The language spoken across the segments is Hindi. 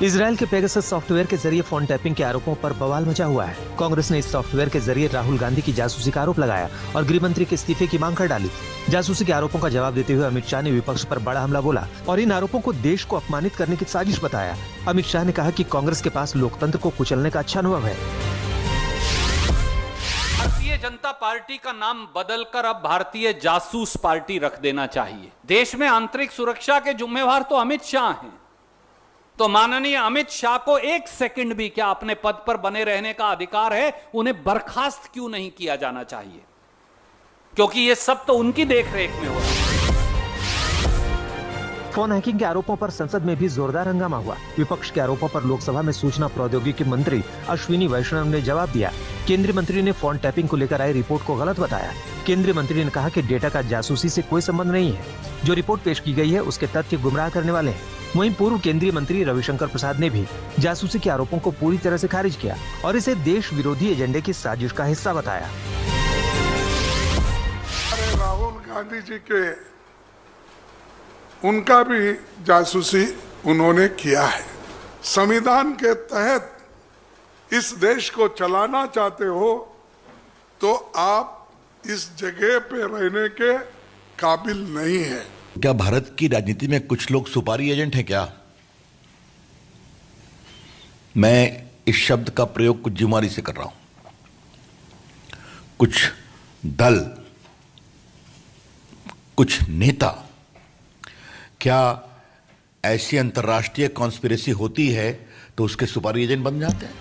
इजरायल के पेगासस सॉफ्टवेयर के जरिए फोन टैपिंग के आरोपों पर बवाल मचा हुआ है। कांग्रेस ने इस सॉफ्टवेयर के जरिए राहुल गांधी की जासूसी का आरोप लगाया और गृह मंत्री के इस्तीफे की मांग कर डाली। जासूसी के आरोपों का जवाब देते हुए अमित शाह ने विपक्ष पर बड़ा हमला बोला और इन आरोपों को देश को अपमानित करने की साजिश बताया। अमित शाह ने कहा कि कांग्रेस के पास लोकतंत्र को कुचलने का अच्छा अनुभव है। भारतीय जनता पार्टी का नाम बदलकर अब भारतीय जासूस पार्टी रख देना चाहिए। देश में आंतरिक सुरक्षा के जिम्मेवार तो अमित शाह हैं, तो माननीय अमित शाह को एक सेकंड भी क्या अपने पद पर बने रहने का अधिकार है? उन्हें बर्खास्त क्यों नहीं किया जाना चाहिए? क्योंकि ये सब तो उनकी देखरेख में हो रहा है। फोन हैकिंग के आरोपों पर संसद में भी जोरदार हंगामा हुआ। विपक्ष के आरोपों पर लोकसभा में सूचना प्रौद्योगिकी मंत्री अश्विनी वैष्णव ने जवाब दिया। केंद्रीय मंत्री ने फोन टैपिंग को लेकर आई रिपोर्ट को गलत बताया। केंद्रीय मंत्री ने कहा कि डेटा का जासूसी से कोई संबंध नहीं है। जो रिपोर्ट पेश की गई है उसके तथ्य गुमराह करने वाले हैं। वहीं पूर्व केंद्रीय मंत्री रविशंकर प्रसाद ने भी जासूसी के आरोपों को पूरी तरह से खारिज किया और इसे देश विरोधी एजेंडे की साजिश का हिस्सा बताया। राहुल गांधी जी के उनका भी जासूसी उन्होंने किया है। संविधान के तहत इस देश को चलाना चाहते हो तो आप इस जगह पे रहने के काबिल नहीं है। क्या भारत की राजनीति में कुछ लोग सुपारी एजेंट हैं क्या? मैं इस शब्द का प्रयोग कुछ जिम्मेदारी से कर रहा हूं। कुछ दल, कुछ नेता, क्या ऐसी अंतर्राष्ट्रीय कॉन्स्पिरेसी होती है तो उसके सुपारी एजेंट बन जाते हैं?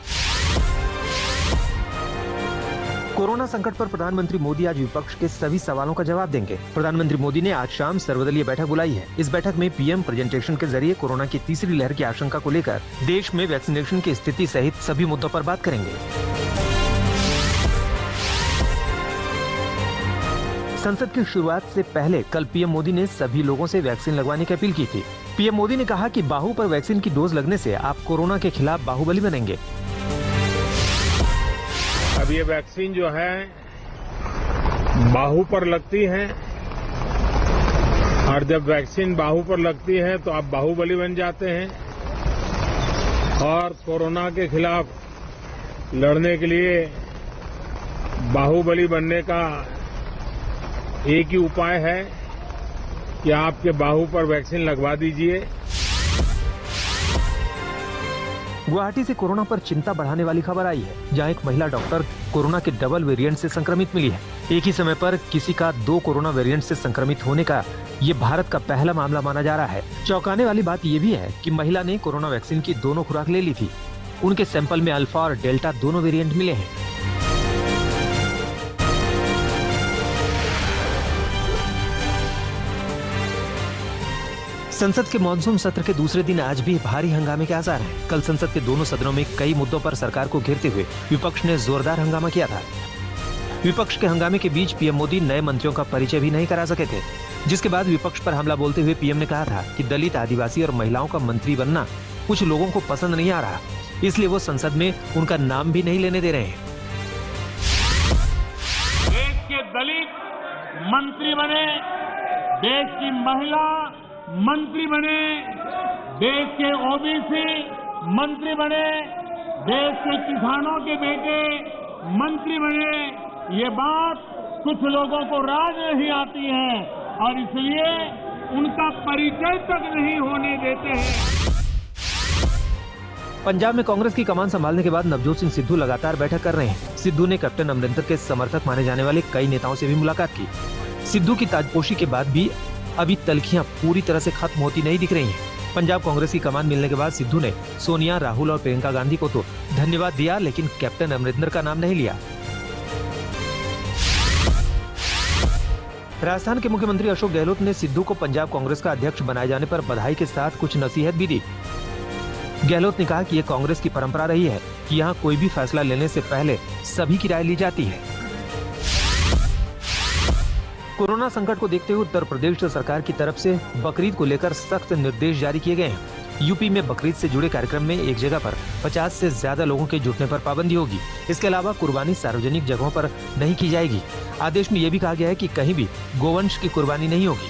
कोरोना संकट पर प्रधानमंत्री मोदी आज विपक्ष के सभी सवालों का जवाब देंगे। प्रधानमंत्री मोदी ने आज शाम सर्वदलीय बैठक बुलाई है। इस बैठक में पीएम प्रेजेंटेशन के जरिए कोरोना की तीसरी लहर की आशंका को लेकर देश में वैक्सीनेशन की स्थिति सहित सभी मुद्दों पर बात करेंगे। संसद की शुरुआत से पहले कल पीएम मोदी ने सभी लोगों से वैक्सीन लगवाने की अपील की थी। पीएम मोदी ने कहा कि बाहु पर वैक्सीन की डोज लगने से आप कोरोना के खिलाफ बाहुबली बनेंगे। अब ये वैक्सीन जो है बाहु पर लगती है और जब वैक्सीन बाहु पर लगती है तो आप बाहुबली बन जाते हैं और कोरोना के खिलाफ लड़ने के लिए बाहुबली बनने का एक ही उपाय है कि आपके बाहु पर वैक्सीन लगवा दीजिए। गुवाहाटी से कोरोना पर चिंता बढ़ाने वाली खबर आई है, जहां एक महिला डॉक्टर कोरोना के डबल वेरिएंट से संक्रमित मिली है। एक ही समय पर किसी का 2 कोरोना वेरिएंट से संक्रमित होने का ये भारत का पहला मामला माना जा रहा है। चौंकाने वाली बात ये भी है कि महिला ने कोरोना वैक्सीन की दोनों खुराक ले ली थी। उनके सैंपल में अल्फा और डेल्टा दोनों वेरिएंट मिले हैं। संसद के मानसून सत्र के दूसरे दिन आज भी भारी हंगामे के आसार हैं। कल संसद के दोनों सदनों में कई मुद्दों पर सरकार को घेरते हुए विपक्ष ने जोरदार हंगामा किया था। विपक्ष के हंगामे के बीच पीएम मोदी नए मंत्रियों का परिचय भी नहीं करा सके थे, जिसके बाद विपक्ष पर हमला बोलते हुए पीएम ने कहा था कि दलित, आदिवासी और महिलाओं का मंत्री बनना कुछ लोगों को पसंद नहीं आ रहा, इसलिए वो संसद में उनका नाम भी नहीं लेने दे रहे हैं। देश के दलित मंत्री बने, देश की महिला मंत्री बने, देश के ओबीसी मंत्री बने, देश के किसानों के बेटे मंत्री बने, ये बात कुछ लोगों को राज नहीं आती है और इसलिए उनका परिचय तक नहीं होने देते हैं। पंजाब में कांग्रेस की कमान संभालने के बाद नवजोत सिंह सिद्धू लगातार बैठक कर रहे हैं। सिद्धू ने कैप्टन अमरिंदर के समर्थक माने जाने वाले कई नेताओं से भी मुलाकात की। सिद्धू की ताजपोशी के बाद भी अभी तलखियां पूरी तरह से खत्म होती नहीं दिख रही हैं। पंजाब कांग्रेस की कमान मिलने के बाद सिद्धू ने सोनिया, राहुल और प्रियंका गांधी को तो धन्यवाद दिया, लेकिन कैप्टन अमरिंदर का नाम नहीं लिया। राजस्थान के मुख्यमंत्री अशोक गहलोत ने सिद्धू को पंजाब कांग्रेस का अध्यक्ष बनाए जाने पर बधाई के साथ कुछ नसीहत भी दी। गहलोत ने कहा कि यह कांग्रेस की परंपरा रही है कि यहाँ कोई भी फैसला लेने से पहले सभी की राय ली जाती है। कोरोना संकट को देखते हुए उत्तर प्रदेश सरकार की तरफ से बकरीद को लेकर सख्त निर्देश जारी किए गए हैं। यूपी में बकरीद से जुड़े कार्यक्रम में एक जगह पर 50 से ज्यादा लोगों के जुटने पर पाबंदी होगी। इसके अलावा कुर्बानी सार्वजनिक जगहों पर नहीं की जाएगी। आदेश में यह भी कहा गया है कि कहीं भी गोवंश की कुर्बानी नहीं होगी।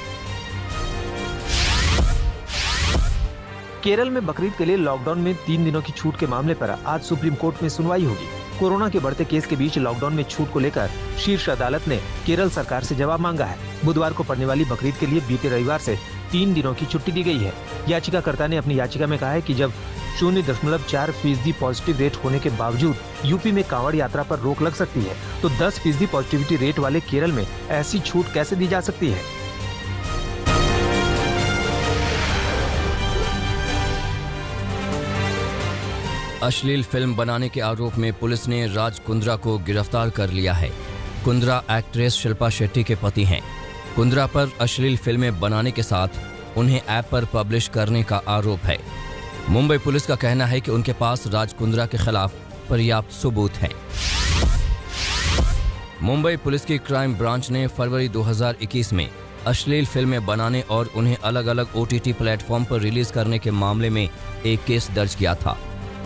केरल में बकरीद के लिए लॉकडाउन में 3 दिनों की छूट के मामले पर आज सुप्रीम कोर्ट में सुनवाई होगी। कोरोना के बढ़ते केस के बीच लॉकडाउन में छूट को लेकर शीर्ष अदालत ने केरल सरकार से जवाब मांगा है। बुधवार को पड़ने वाली बकरीद के लिए बीते रविवार से 3 दिनों की छुट्टी दी गई है। याचिकाकर्ता ने अपनी याचिका में कहा है कि जब 0.4% पॉजिटिव रेट होने के बावजूद यूपी में कांवड़ यात्रा पर रोक लग सकती है, तो 10% पॉजिटिविटी रेट वाले केरल में ऐसी छूट कैसे दी जा सकती है। अश्लील फिल्म बनाने के आरोप में पुलिस ने राज कुंद्रा को गिरफ्तार कर लिया है। कुंद्रा एक्ट्रेस शिल्पा शेट्टी के पति हैं। कुंद्रा पर अश्लील फिल्में बनाने के साथ उन्हें ऐप पर पब्लिश करने का आरोप है। मुंबई पुलिस का कहना है कि उनके पास राज कुंद्रा के खिलाफ पर्याप्त सबूत हैं। मुंबई पुलिस की क्राइम ब्रांच ने फरवरी 2021 में अश्लील फिल्में बनाने और उन्हें अलग अलग OTT प्लेटफॉर्म पर रिलीज करने के मामले में एक केस दर्ज किया था।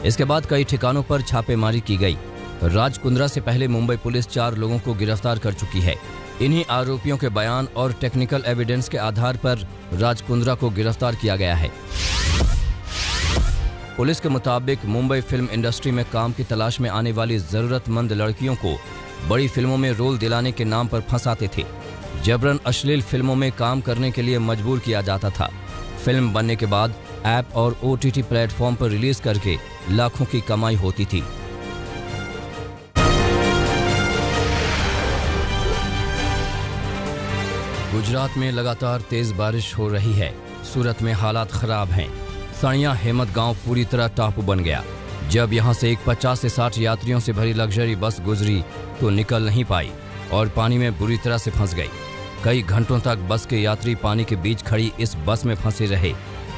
इसके बाद कई ठिकानों पर छापेमारी की गई। राज कुंद्रा से पहले मुंबई पुलिस 4 लोगों को गिरफ्तार कर चुकी है। इन्हीं आरोपियों के बयान और टेक्निकल एविडेंस के आधार पर राज कुंद्रा को गिरफ्तार किया गया है। पुलिस के मुताबिक मुंबई फिल्म इंडस्ट्री में काम की तलाश में आने वाली जरूरतमंद लड़कियों को बड़ी फिल्मों में रोल दिलाने के नाम पर फंसाते थे। जबरन अश्लील फिल्मों में काम करने के लिए मजबूर किया जाता था। फिल्म बनने के बाद ऐप और OTT प्लेटफॉर्म पर रिलीज करके लाखों की कमाई होती थी। गुजरात में लगातार तेज बारिश हो रही है। सूरत में हालात खराब हैं। सणिया हेमत गांव पूरी तरह टापू बन गया। जब यहां से एक 50 से 60 यात्रियों से भरी लग्जरी बस गुजरी तो निकल नहीं पाई और पानी में बुरी तरह से फंस गई। कई घंटों तक बस के यात्री पानी के बीच खड़ी इस बस में फंसे रहे।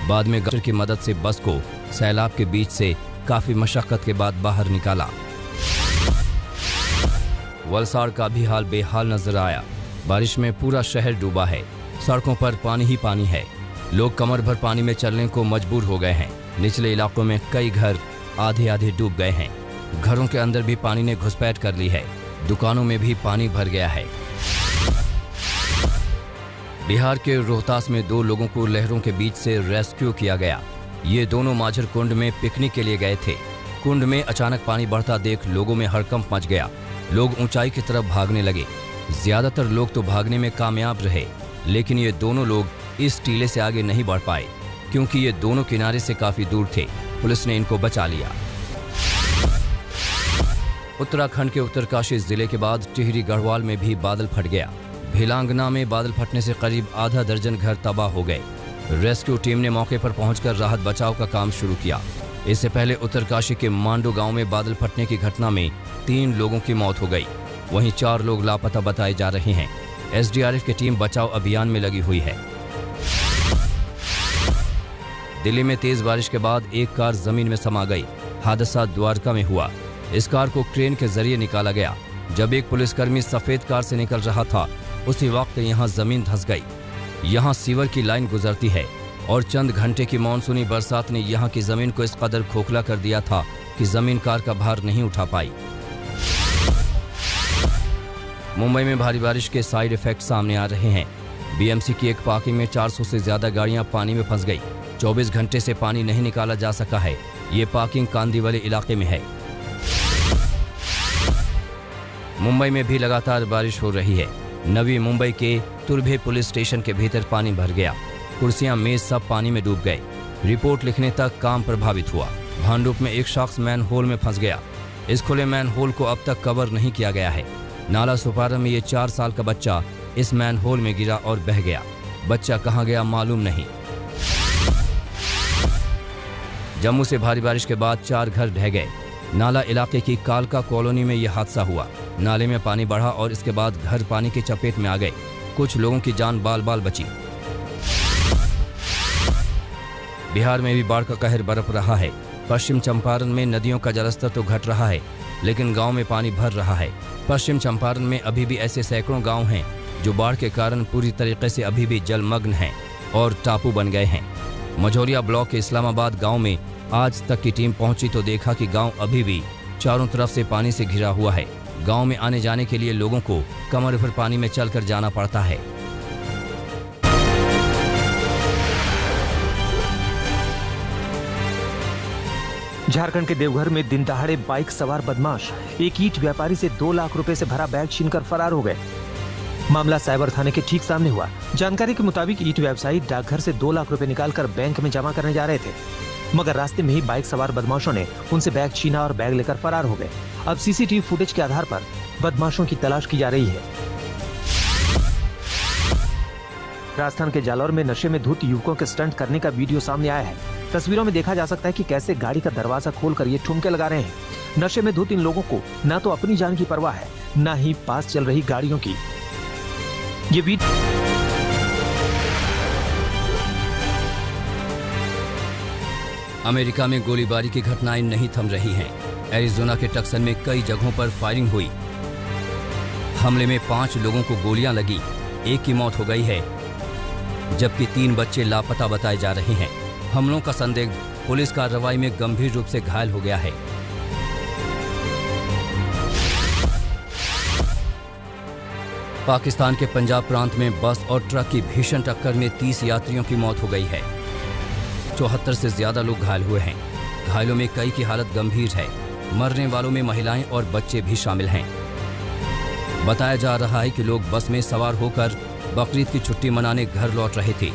बाद में गटर की मदद से बस को सैलाब के बीच से काफी मशक्कत के बाद बाहर निकाला। वलसाड़ का भी हाल बेहाल नजर आया। बारिश में पूरा शहर डूबा है। सड़कों पर पानी ही पानी है। लोग कमर भर पानी में चलने को मजबूर हो गए हैं। निचले इलाकों में कई घर आधे आधे डूब गए हैं। घरों के अंदर भी पानी ने घुसपैठ कर ली है। दुकानों में भी पानी भर गया है। बिहार के रोहतास में 2 लोगों को लहरों के बीच से रेस्क्यू किया गया। ये दोनों माझर कुंड में पिकनिक के लिए गए थे। कुंड में अचानक पानी बढ़ता देख लोगों में हड़कंप मच गया। लोग ऊंचाई की तरफ भागने लगे। ज्यादातर लोग तो भागने में कामयाब रहे, लेकिन ये दोनों लोग इस टीले से आगे नहीं बढ़ पाए क्योंकि ये दोनों किनारे से काफी दूर थे। पुलिस ने इनको बचा लिया। उत्तराखंड के उत्तरकाशी जिले के बाद टिहरी गढ़वाल में भी बादल फट गया। भिलांगना में बादल फटने से करीब आधा दर्जन घर तबाह हो गए। रेस्क्यू टीम ने मौके पर पहुंचकर राहत बचाव का काम शुरू किया। इससे पहले उत्तरकाशी के मांडू गांव में बादल फटने की घटना में 3 लोगों की मौत हो गई। वहीं 4 लोग लापता बताए जा रहे हैं। SDRF की टीम बचाव अभियान में लगी हुई है। दिल्ली में तेज बारिश के बाद एक कार जमीन में समा गई। हादसा द्वारका में हुआ। इस कार को क्रेन के जरिए निकाला गया। जब एक पुलिसकर्मी सफेद कार से निकल रहा था, उसी वक्त यहाँ जमीन धंस गई। यहाँ सीवर की लाइन गुजरती है और चंद घंटे की मानसूनी बरसात ने यहाँ की जमीन को इस कदर खोखला कर दिया था कि जमीन कार का भार नहीं उठा पाई। मुंबई में भारी बारिश के साइड इफेक्ट सामने आ रहे हैं। BMC की एक पार्किंग में 400 से ज्यादा गाड़ियां पानी में फंस गई। 24 घंटे से पानी नहीं निकाला जा सका है। ये पार्किंग कांदीवली इलाके में है। मुंबई में भी लगातार बारिश हो रही है। नवी मुंबई के तुर्भे पुलिस स्टेशन के भीतर पानी भर गया। कुर्सियां मेज सब पानी में डूब गए। रिपोर्ट लिखने तक काम प्रभावित हुआ। भांडुप में एक शख्स मैन होल में फंस गया। इस खुले मैन होल को अब तक कवर नहीं किया गया है। नाला सुपारा में ये 4 साल का बच्चा इस मैन होल में गिरा और बह गया। बच्चा कहाँ गया मालूम नहीं। जम्मू से भारी बारिश के बाद 4 घर ढह गए। नाला इलाके की कालका कॉलोनी में यह हादसा हुआ। नाले में पानी बढ़ा और इसके बाद घर पानी की चपेट में आ गए। कुछ लोगों की जान बाल बाल बची। बिहार में भी बाढ़ का कहर बरप रहा है। पश्चिम चंपारण में नदियों का जलस्तर तो घट रहा है, लेकिन गांव में पानी भर रहा है। पश्चिम चंपारण में अभी भी ऐसे सैकड़ों गांव हैं जो बाढ़ के कारण पूरी तरीके से अभी भी जलमग्न हैं और टापू बन गए हैं। मझौलिया ब्लॉक के इस्लामाबाद गांव में आज तक की टीम पहुंची तो देखा कि गांव अभी भी चारों तरफ से पानी से घिरा हुआ है। गांव में आने जाने के लिए लोगों को कमर भर पानी में चलकर जाना पड़ता है। झारखंड के देवघर में दिन दहाड़े बाइक सवार बदमाश एक ईंट व्यापारी से 2 लाख रुपए से भरा बैग छीनकर फरार हो गए। मामला साइबर थाने के ठीक सामने हुआ। जानकारी के मुताबिक ईंट व्यवसायी डाकघर से 2 लाख रुपए निकालकर बैंक में जमा करने जा रहे थे, मगर रास्ते में ही बाइक सवार बदमाशों ने उनसे बैग छीना और बैग लेकर फरार हो गए। अब सीसीटीवी फुटेज के आधार पर बदमाशों की तलाश की जा रही है। राजस्थान के जालौर में नशे में धुत युवकों के स्टंट करने का वीडियो सामने आया है। तस्वीरों में देखा जा सकता है कि कैसे गाड़ी का दरवाजा खोलकर ये ठुमके लगा रहे हैं। नशे में धुत इन लोगों को न तो अपनी जान की परवाह है, न ही पास चल रही गाड़ियों की। ये वीडियो अमेरिका में गोलीबारी की घटनाएं नहीं थम रही हैं। एरिजोना के टक्सन में कई जगहों पर फायरिंग हुई। हमले में 5 लोगों को गोलियां लगी, 1 की मौत हो गई है, जबकि 3 बच्चे लापता बताए जा रहे हैं। हमलों का संदिग्ध पुलिस कार्रवाई में गंभीर रूप से घायल हो गया है। पाकिस्तान के पंजाब प्रांत में बस और ट्रक की भीषण टक्कर में 30 यात्रियों की मौत हो गई है। 74 से ज्यादा लोग घायल हुए हैं। घायलों में कई की हालत गंभीर है। मरने वालों में महिलाएं और बच्चे भी शामिल हैं। बताया जा रहा है कि लोग बस में सवार होकर बकरीद की छुट्टी मनाने घर लौट रहे थे।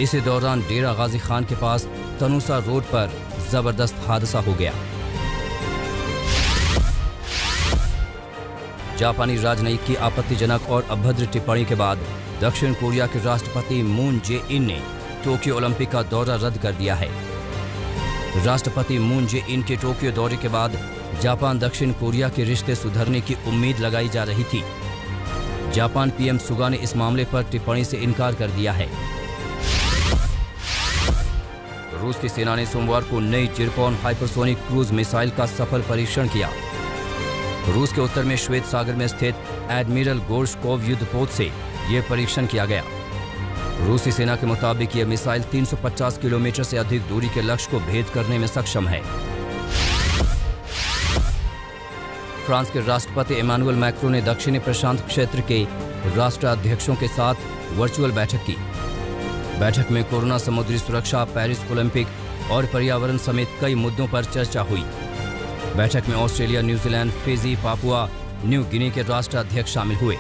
इसी दौरान डेरा गाजी खान के पास तनुसा रोड पर जबरदस्त हादसा हो गया। जापानी राजनयिक की आपत्तिजनक और अभद्र टिप्पणी के बाद दक्षिण कोरिया के राष्ट्रपति मून जे-इन ने टोक्यो ओलंपिक का दौरा रद्द कर दिया है। राष्ट्रपति मून जे-इन के टोक्यो दौरे के बाद जापान दक्षिण कोरिया के रिश्ते सुधरने की उम्मीद लगाई जा रही थी। जापान पीएम सुगा ने इस मामले पर टिप्पणी से इनकार कर दिया है। रूस की सेना ने सोमवार को नई जिरकॉन हाइपरसोनिक क्रूज मिसाइल का सफल परीक्षण किया। रूस के उत्तर में श्वेत सागर में स्थित एडमिरल गोर्शकोव युद्धपोत से यह परीक्षण किया गया। रूसी सेना के मुताबिक यह मिसाइल 350 किलोमीटर से अधिक दूरी के लक्ष्य को भेद करने में सक्षम है। फ्रांस के राष्ट्रपति इमानुएल मैक्रों ने दक्षिणी प्रशांत क्षेत्र के राष्ट्राध्यक्षों के साथ वर्चुअल बैठक की। बैठक में कोरोना, समुद्री सुरक्षा, पेरिस ओलंपिक और पर्यावरण समेत कई मुद्दों पर चर्चा हुई। बैठक में Australia, New Zealand, Fiji, Papua New Guinea के राष्ट्राध्यक्ष शामिल हुए।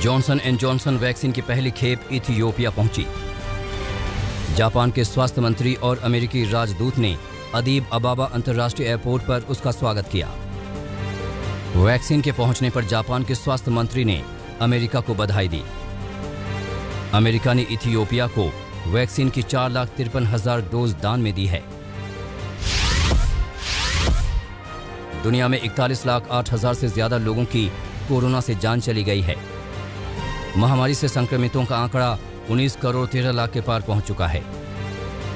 जॉनसन एंड जॉनसन वैक्सीन की पहली खेप इथियोपिया पहुंची। जापान के स्वास्थ्य मंत्री और अमेरिकी राजदूत ने अदीब अबाबा अंतर्राष्ट्रीय एयरपोर्ट पर उसका स्वागत किया। वैक्सीन के पहुंचने पर जापान के स्वास्थ्य मंत्री ने अमेरिका को बधाई दी। अमेरिका ने इथियोपिया को वैक्सीन की 4,53,000 डोज दान में दी है। दुनिया में 41,08,000 से ज्यादा लोगों की कोरोना से जान चली गई है। महामारी से संक्रमितों का आंकड़ा 19 करोड़ 13 लाख के पार पहुंच चुका है।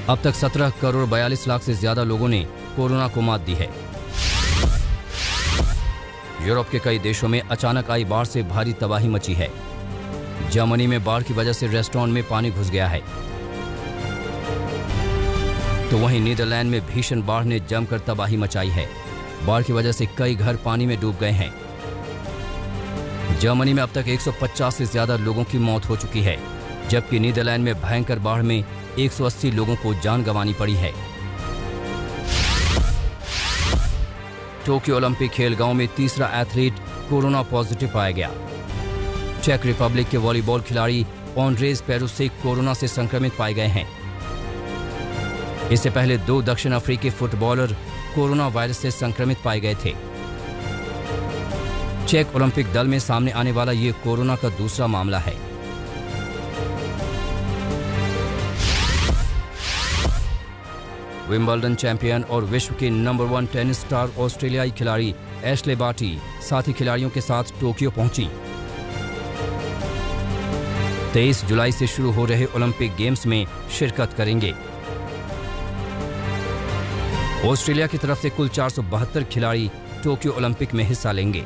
अब तक 17 करोड़ 42 लाख से ज्यादा लोगों ने कोरोना को मात दी है। यूरोप के कई देशों में अचानक आई बाढ़ से भारी तबाही मची है। जर्मनी में बाढ़ की वजह से रेस्टोरेंट में पानी घुस गया है, तो वहीं नीदरलैंड में भीषण बाढ़ ने जमकर तबाही मचाई है। बाढ़ की वजह से कई घर पानी में डूब गए हैं। जर्मनी में अब तक 150 से ज्यादा लोगों की मौत हो चुकी है, जबकि नीदरलैंड में भयंकर बाढ़ में 180 लोगों को जान गंवानी पड़ी है। टोक्यो ओलंपिक खेल गांव में तीसरा एथलीट कोरोना पॉजिटिव पाया गया। चेक रिपब्लिक के वॉलीबॉल खिलाड़ी ऑन्ड्रेज पेरुसिक कोरोना से संक्रमित पाए गए हैं। इससे पहले 2 दक्षिण अफ्रीकी फुटबॉलर कोरोना वायरस से संक्रमित पाए गए थे। चेक ओलंपिक दल में सामने आने वाला ये कोरोना का दूसरा मामला है। विंबलडन चैंपियन और विश्व की नंबर 1 टेनिस स्टार ऑस्ट्रेलियाई खिलाड़ी एशले बार्टी साथी खिलाड़ियों के साथ टोक्यो पहुंची। 23 जुलाई से शुरू हो रहे ओलंपिक गेम्स में शिरकत करेंगे। ऑस्ट्रेलिया की तरफ से कुल 472 खिलाड़ी टोक्यो ओलंपिक में हिस्सा लेंगे।